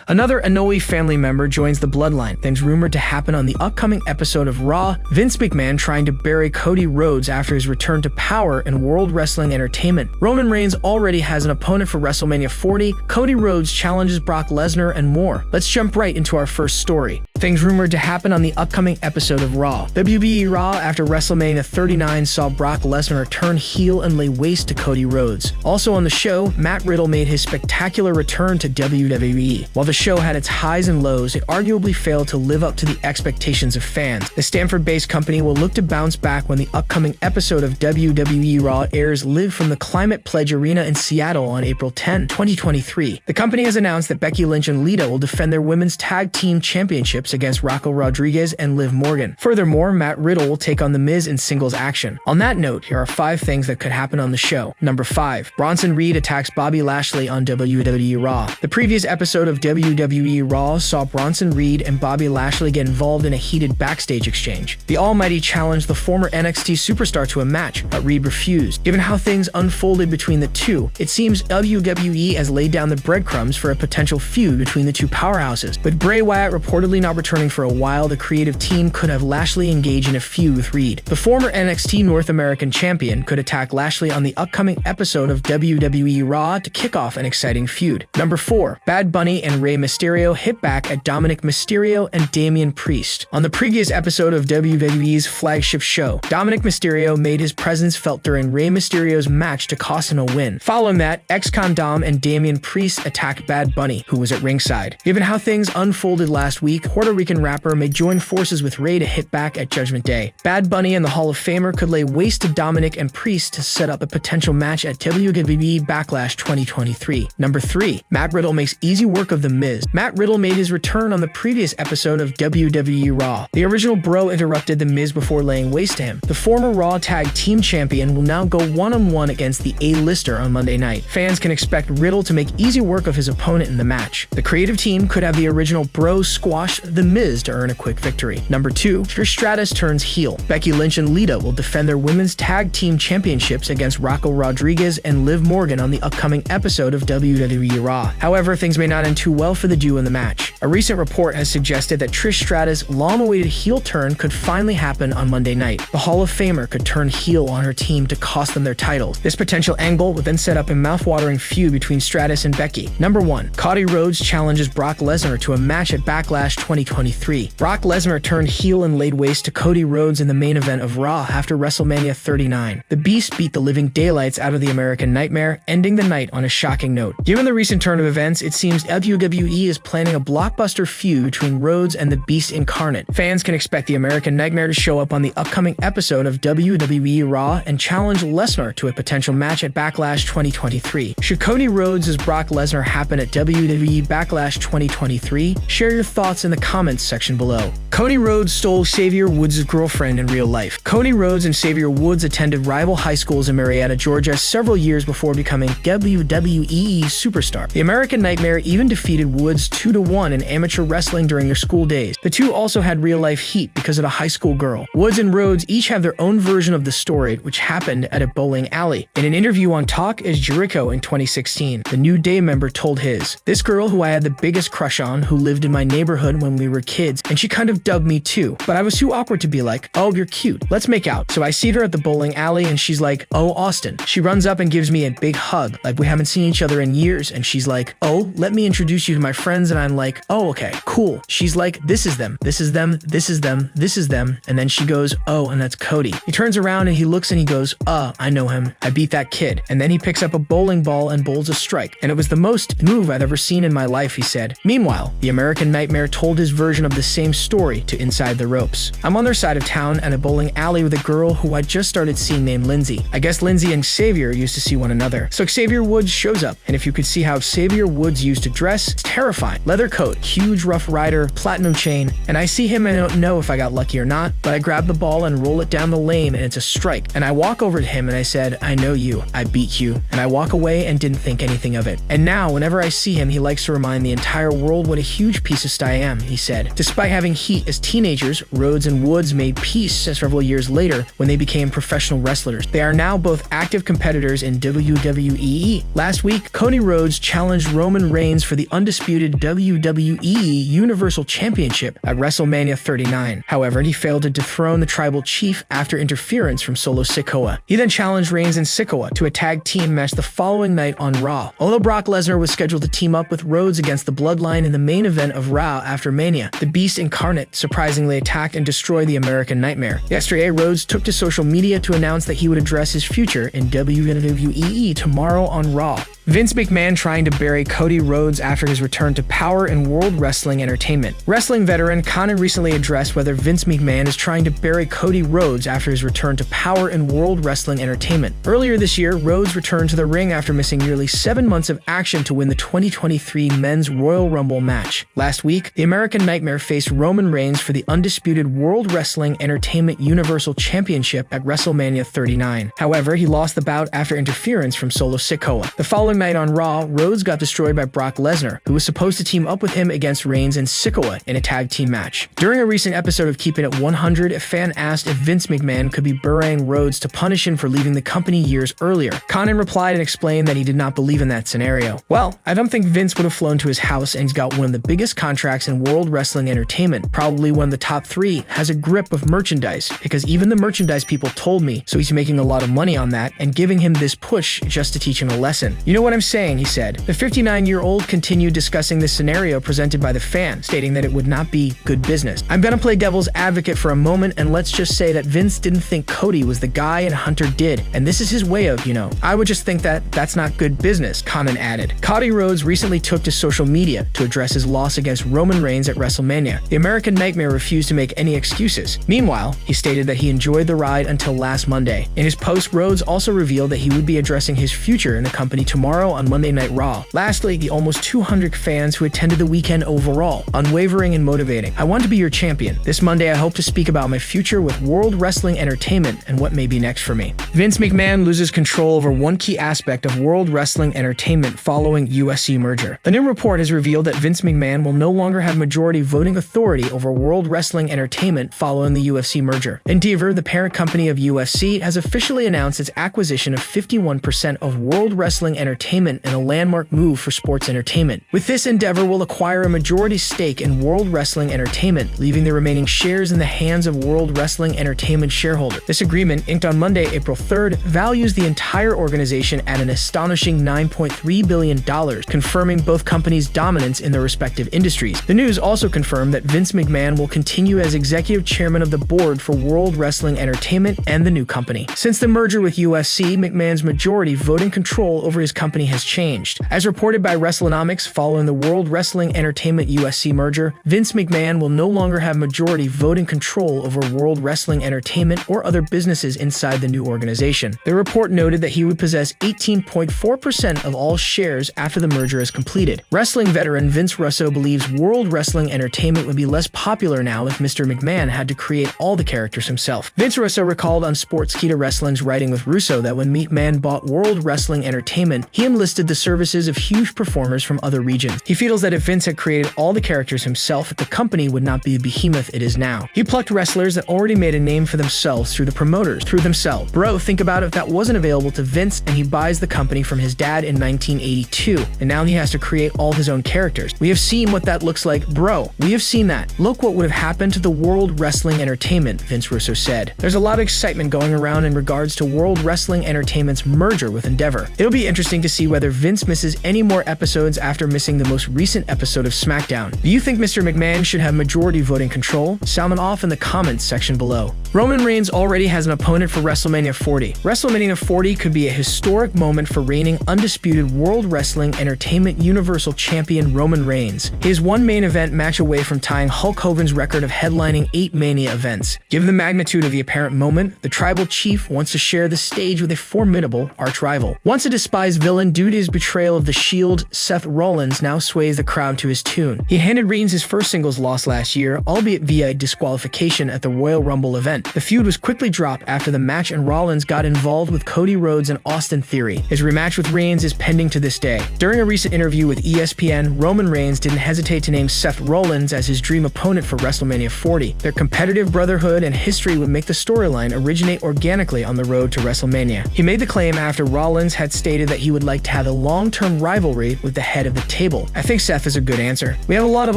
Another Inoue family member joins the Bloodline, things rumored to happen on the upcoming episode of Raw, Vince McMahon trying to bury Cody Rhodes after his return to power in World Wrestling Entertainment. Roman Reigns already has an opponent for WrestleMania 40, Cody Rhodes challenges Brock Lesnar, and more. Let's jump right into our first story. Things rumored to happen on the upcoming episode of Raw. WWE Raw after WrestleMania 39 saw Brock Lesnar turn heel and lay waste to Cody Rhodes. Also on the show, Matt Riddle made his spectacular return to WWE. While the show had its highs and lows, it arguably failed to live up to the expectations of fans. The Stanford-based company will look to bounce back when the upcoming episode of WWE Raw airs live from the Climate Pledge Arena in Seattle on April 10, 2023. The company has announced that Becky Lynch and Lita will defend their women's tag team championships against Raquel Rodriguez and Liv Morgan. Furthermore, Matt Riddle will take on The Miz in singles action. On that note, here are 5 things that could happen on the show. Number 5. Bronson Reed attacks Bobby Lashley on WWE Raw. The previous episode of WWE Raw saw Bronson Reed and Bobby Lashley get involved in a heated backstage exchange. The Almighty challenged the former NXT superstar to a match, but Reed refused. Given how things unfolded between the two, it seems WWE has laid down the breadcrumbs for a potential feud between the two powerhouses. With Bray Wyatt reportedly not returning for a while, the creative team could have Lashley engage in a feud with Reed. The former NXT North American champion could attack Lashley on the upcoming episode of WWE Raw to kick off an exciting feud. Number 4. Bad Bunny and Rey Mysterio hit back at Dominic Mysterio and Damian Priest. On the previous episode of WWE's flagship show, Dominic Mysterio made his presence felt during Rey Mysterio's match to cost him a win. Following that, ex-con Dom and Damian Priest attacked Bad Bunny, who was at ringside. Given how things unfolded last week, Puerto Rican rapper may join forces with Rey to hit back at Judgment Day. Bad Bunny and the Hall of Famer could lay waste to Dominic and Priest to set up a potential match at WWE Backlash 2023. Number 3. Matt Riddle makes easy work of The Miz. Matt Riddle made his return on the previous episode of WWE Raw. The original bro interrupted The Miz before laying waste to him. The former Raw Tag Team Champion will now go one-on-one against the A-lister on Monday night. Fans can expect Riddle to make easy work of his opponent in the match. The creative team could have the original bro squash The Miz to earn a quick victory. Number 2. Trish Stratus turns heel. Becky Lynch and Lita will defend their women's tag team championships against Raquel Rodriguez and Liv Morgan on the upcoming episode of WWE Raw. However, things may not end too well for the duo in the match. A recent report has suggested that Trish Stratus' long-awaited heel turn could finally happen on Monday night. The Hall of Famer could turn heel on her team to cost them their titles. This potential angle would then set up a mouth-watering feud between Stratus and Becky. Number 1. Cody Rhodes challenges Brock Lesnar to a match at Backlash 2023. Brock Lesnar turned heel and laid waste to Cody Rhodes in the main event of Raw after WrestleMania 39. The Beast beat the living daylights out of the American Nightmare, ending the night on a shocking note. Given the recent turn of events, it seems WWE is planning a blockbuster feud between Rhodes and the Beast incarnate. Fans can expect the American Nightmare to show up on the upcoming episode of WWE Raw and challenge Lesnar to a potential match at Backlash 2023. Should Cody Rhodes' Brock Lesnar happen at WWE Backlash 2023? Share your thoughts in the comments section below. Cody Rhodes stole Xavier Woods' girlfriend in real life. Cody Rhodes and Xavier Woods attended rival high schools in Marietta, Georgia several years before becoming WWE superstar. The American Nightmare even defeated Woods 2-1 in amateur wrestling during their school days. The two also had real-life heat because of a high school girl. Woods and Rhodes each have their own version of the story, which happened at a bowling alley. In an interview on Talk is Jericho in 2016, the New Day member told his, "This girl who I had the biggest crush on, who lived in my neighborhood when we were kids, and she kind of dubbed me too, but I was too awkward to be like, oh, you're cute, let's make out." So I see her at the bowling alley and she's like, "Oh, Austin." She runs up and gives me a big hug, like we haven't seen each other in years, and she's like, "Oh, let me introduce you to my friends," and I'm like, "Oh, okay, cool." She's like, "This is them, this is them, this is them, this is them," and then she goes, "Oh, and that's Cody." He turns around and he looks and he goes, I know him. I beat that kid." And then he picks up a bowling ball and bowls a strike, and it was the most move I've ever seen in my life, he said. Meanwhile, the American Nightmare told his version of the same story to Inside the Ropes. "I'm on their side of town at a bowling alley with a girl who I just started seeing named Lindsay. I guess Lindsay and Xavier used to see one another. So Xavier Woods shows up, and if you could see how Xavier Woods used to dress, it's terrifying. Leather coat, huge rough rider, platinum chain, and I see him and I don't know if I got lucky or not, but I grab the ball and roll it down the lane and it's a strike. And I walk over to him and I said, 'I know you, I beat you.' And I walk away and didn't think anything of it. And now, whenever I see him, he likes to remind the entire world what a huge piece of style I am," he said. Despite having heat as teenagers, Rhodes and Woods made peace several years later when they became professional wrestlers. They are now both active competitors in WWE. Last week, Cody Rhodes challenged Roman Reigns for the undisputed WWE Universal Championship at WrestleMania 39. However, he failed to dethrone the tribal chief after interference from Solo Sikoa. He then challenged Reigns and Sikoa to a tag team match the following night on Raw. Although Brock Lesnar was scheduled to team up with Rhodes against the Bloodline in the main event of Raw after Mania, the Beast incarnate surprisingly attacked and destroyed the American Nightmare. Yesterday, Rhodes took to social media to announce that he would address his future in WWE tomorrow on Raw. Vince McMahon trying to bury Cody Rhodes after his return to power in World Wrestling Entertainment. Wrestling veteran Conan recently addressed whether Vince McMahon is trying to bury Cody Rhodes after his return to power in World Wrestling Entertainment. Earlier this year, Rhodes returned to the ring after missing nearly 7 months of action to win the 2023 Men's Royal Rumble match. Last week, the American Nightmare faced Roman Reigns for the undisputed World Wrestling Entertainment Universal Championship at WrestleMania 39. However, he lost the bout after interference from Solo Sikoa. The following night on Raw, Rhodes got destroyed by Brock Lesnar, who was supposed to team up with him against Reigns and Sikoa in a tag team match. During a recent episode of Keeping It 100, a fan asked if Vince McMahon could be burying Rhodes to punish him for leaving the company years earlier. Conan replied and explained that he did not believe in that scenario. Well, I don't think Vince would have flown to his house, and he's got one of the biggest contracts in World Wrestling Entertainment, probably one of the top 3, has a grip of merchandise, because even the merchandise people told me, so he's making a lot of money on that and giving him this push just to teach him a lesson. You know what I'm saying, he said. The 59-year-old continued discussing this scenario presented by the fan, stating that it would not be good business. I'm gonna play devil's advocate for a moment, and let's just say that Vince didn't think Cody was the guy and Hunter did, and this is his way of, I would just think that that's not good business, Conan added. Cody Rhodes recently took to social media to address his loss against Roman Reigns at WrestleMania. The American Nightmare refused to make any excuses. Meanwhile, he stated that he enjoyed the ride until last Monday. In his post, Rhodes also revealed that he would be addressing his future in the company tomorrow on Monday Night Raw. Lastly, the almost 200 fans who attended the weekend overall, unwavering and motivating. I want to be your champion. This Monday, I hope to speak about my future with World Wrestling Entertainment and what may be next for me. Vince McMahon loses control over one key aspect of World Wrestling Entertainment following UFC merger. The new report has revealed that Vince McMahon will no longer have majority voting authority over World Wrestling Entertainment following the UFC merger. Endeavor, the parent company of UFC, has officially announced its acquisition of 51% of World Wrestling Entertainment in a landmark move for sports entertainment. With this, Endeavor will acquire a majority stake in World Wrestling Entertainment, leaving the remaining shares in the hands of World Wrestling Entertainment shareholders. This agreement, inked on Monday, April 3rd, values the entire organization at an astonishing $9.3 billion, confirming both companies' dominance in their respective industries. The news also confirmed that Vince McMahon will continue as executive chairman of the board for World Wrestling Entertainment and the new company. Since the merger with UFC, McMahon's majority voting control over his company has changed. As reported by WrestleNomics, following the World Wrestling Entertainment UFC merger, Vince McMahon will no longer have majority voting control over World Wrestling Entertainment or other businesses inside the new organization. The report noted that he would possess 18.4% of all shares after the merger is completed. Wrestling veteran Vince Russo believes World Wrestling Entertainment would be less popular now if Mr. McMahon had to create all the characters himself. Vince Russo recalled on Sportskeeda Wrestling's Writing with Russo that when McMahon bought World Wrestling Entertainment, he enlisted the services of huge performers from other regions. He feels that if Vince had created all the characters himself, the company would not be the behemoth it is now. He plucked wrestlers that already made a name for themselves through the promoters, through themselves. Bro, think about if that wasn't available to Vince and he buys the company from his dad in 1982, and now he has to create all his own characters. We have seen what that looks like, bro. We have seen that. Look what would have happened to the World Wrestling Entertainment, Vince Russo said. There's a lot of excitement going around in regards to World Wrestling Entertainment's merger with Endeavor. It'll be interesting to see whether Vince misses any more episodes after missing the most recent episode of SmackDown. Do you think Mr. McMahon should have majority voting control? Sound them off in the comments section below. Roman Reigns already has an opponent for WrestleMania 40. WrestleMania 40 could be a historic moment for reigning undisputed World Wrestling Entertainment Universal Champion Roman Reigns. He is one main event match away from tying Hulk Hogan's record of headlining 8 Mania events. Given the magnitude of the apparent moment, the tribal chief wants to share the stage with a formidable arch-rival. Once a despised villain due to his betrayal of the Shield, Seth Rollins now sways the crowd to his tune. He handed Reigns his first singles loss last year, albeit via disqualification at the Royal Rumble event. The feud was quickly dropped after the match and Rollins got involved with Cody Rhodes and Austin Theory. His rematch with Reigns is pending to this day. During a recent interview with ESPN, Roman Reigns didn't hesitate to name Seth Rollins Rollins as his dream opponent for WrestleMania 40. Their competitive brotherhood and history would make the storyline originate organically on the road to WrestleMania. He made the claim after Rollins had stated that he would like to have a long-term rivalry with the head of the table. I think Seth is a good answer. We have a lot of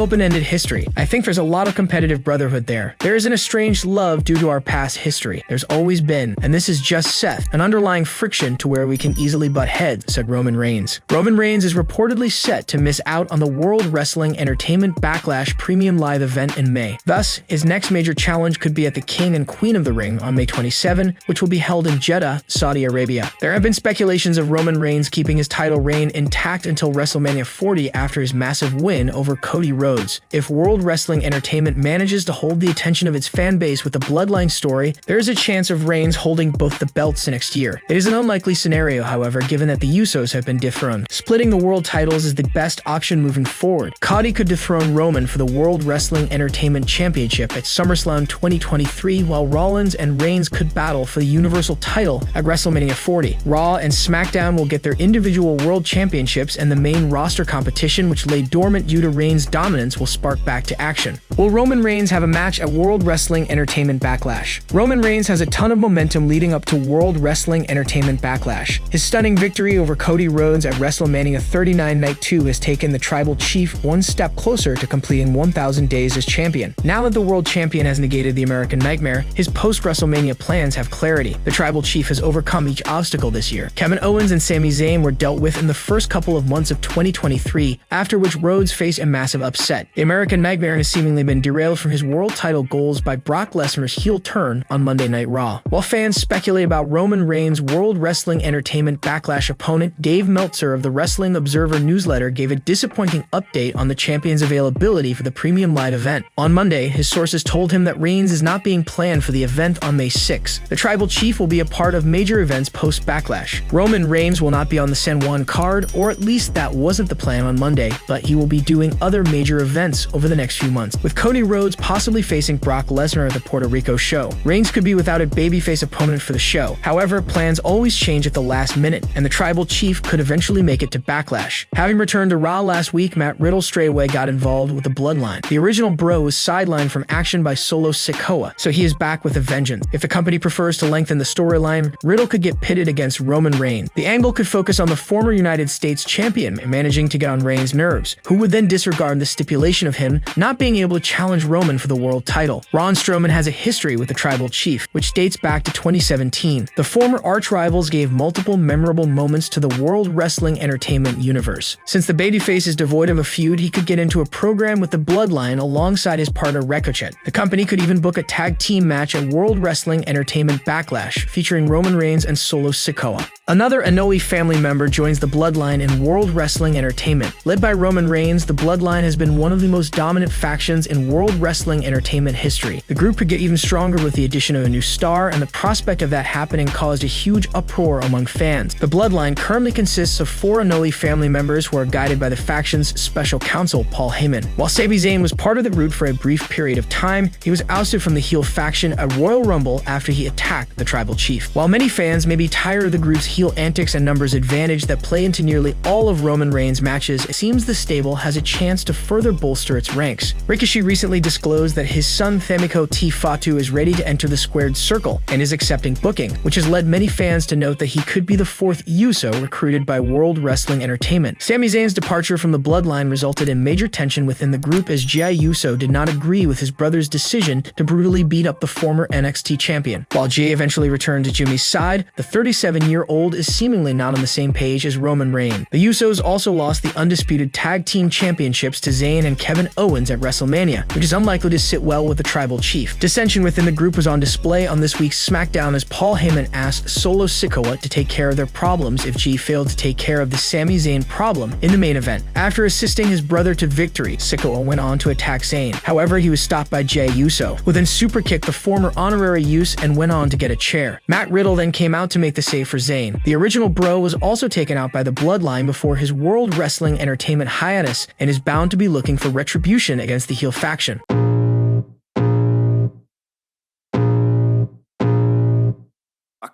open-ended history. I think there's a lot of competitive brotherhood there. There is an estranged love due to our past history. There's always been, and this is just Seth, an underlying friction to where we can easily butt heads, said Roman Reigns. Roman Reigns is reportedly set to miss out on the World Wrestling Entertainment Backlash Premium Live event in May. Thus, his next major challenge could be at the King and Queen of the Ring on May 27, which will be held in Jeddah, Saudi Arabia. There have been speculations of Roman Reigns keeping his title reign intact until WrestleMania 40 after his massive win over Cody Rhodes. If World Wrestling Entertainment manages to hold the attention of its fan base with the Bloodline story, there is a chance of Reigns holding both the belts next year. It is an unlikely scenario, however, given that the Usos have been dethroned. Splitting the world titles is the best option moving forward. Cody could dethrone Roman for the World Wrestling Entertainment Championship at SummerSlam 2023, while Rollins and Reigns could battle for the Universal title at WrestleMania 40. Raw and SmackDown will get their individual world championships, and the main roster competition, which lay dormant due to Reigns' dominance, will spark back to action. Will Roman Reigns have a match at World Wrestling Entertainment Backlash? Roman Reigns has a ton of momentum leading up to World Wrestling Entertainment Backlash. His stunning victory over Cody Rhodes at WrestleMania 39 Night 2 has taken the Tribal Chief one step closer to completing 1,000 days as champion. Now that the world champion has negated the American Nightmare, his post-WrestleMania plans have clarity. The Tribal Chief has overcome each obstacle this year. Kevin Owens and Sami Zayn were dealt with in the first couple of months of 2023, after which Rhodes faced a massive upset. The American Nightmare has seemingly been derailed from his world title goals by Brock Lesnar's heel turn on Monday Night Raw. While fans speculate about Roman Reigns' World Wrestling Entertainment Backlash opponent, Dave Meltzer of the Wrestling Observer newsletter gave a disappointing update on the champion's availability for the Premium Live event. On Monday, his sources told him that Reigns is not being planned for the event on May 6. The Tribal Chief will be a part of major events post-Backlash. Roman Reigns will not be on the San Juan card, or at least that wasn't the plan on Monday, but he will be doing other major events over the next few months, with Cody Rhodes possibly facing Brock Lesnar at the Puerto Rico show. Reigns could be without a babyface opponent for the show. However, plans always change at the last minute, and the Tribal Chief could eventually make it to Backlash. Having returned to Raw last week, Matt Riddle straightaway got involved with the Bloodline. The original Bro was sidelined from action by Solo Sikoa, so he is back with a vengeance. If the company prefers to lengthen the storyline, Riddle could get pitted against Roman Reigns. The angle could focus on the former United States champion managing to get on Reigns' nerves, who would then disregard the stipulation of him not being able to challenge Roman for the world title. Braun Strowman has a history with the Tribal Chief, which dates back to 2017. The former arch-rivals gave multiple memorable moments to the World Wrestling Entertainment universe. Since the babyface is devoid of a feud, he could get into a program with the Bloodline alongside his partner Ricochet. The company could even book a tag team match at World Wrestling Entertainment Backlash, featuring Roman Reigns and Solo Sikoa. Another Inoue family member joins the Bloodline in World Wrestling Entertainment. Led by Roman Reigns, the Bloodline has been one of the most dominant factions in World Wrestling Entertainment history. The group could get even stronger with the addition of a new star, and the prospect of that happening caused a huge uproar among fans. The Bloodline currently consists of 4 Inoue family members who are guided by the faction's special counsel, Paul Heyman. While Sami Zayn was part of the group for a brief period of time, he was ousted from the heel faction at Royal Rumble after he attacked the Tribal Chief. While many fans may be tired of the group's heel antics and numbers advantage that play into nearly all of Roman Reigns' matches, it seems the stable has a chance to further bolster its ranks. Ricochet recently disclosed that his son Famiko T. Fatu is ready to enter the Squared Circle and is accepting booking, which has led many fans to note that he could be the 4th Uso recruited by World Wrestling Entertainment. Sami Zayn's departure from the Bloodline resulted in major tension within the group, as Jey Uso did not agree with his brother's decision to brutally beat up the former NXT champion. While Jey eventually returned to Jimmy's side, the 37-year-old is seemingly not on the same page as Roman Reigns. The Usos also lost the undisputed tag team championships to Zayn and Kevin Owens at WrestleMania, which is unlikely to sit well with the Tribal Chief. Dissension within the group was on display on this week's SmackDown as Paul Heyman asked Solo Sikoa to take care of their problems if Jey failed to take care of the Sami Zayn problem in the main event. After assisting his brother to victory, Sikoa went on to attack Zayn. However, he was stopped by Jey Uso, who then superkicked the former honorary Uso and went on to get a chair. Matt Riddle then came out to make the save for Zayn. The original Bro was also taken out by the Bloodline before his World Wrestling Entertainment hiatus and is bound to be looking for retribution against the heel faction.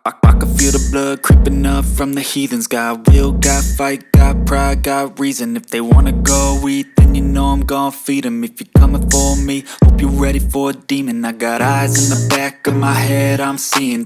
I could feel the blood creeping up from the heathens. Got will, got fight, got pride, got reason. If they wanna go eat, then you know I'm gon' feed them. If you're coming for me, hope you're ready for a demon. I got eyes in the back of my head, I'm seeing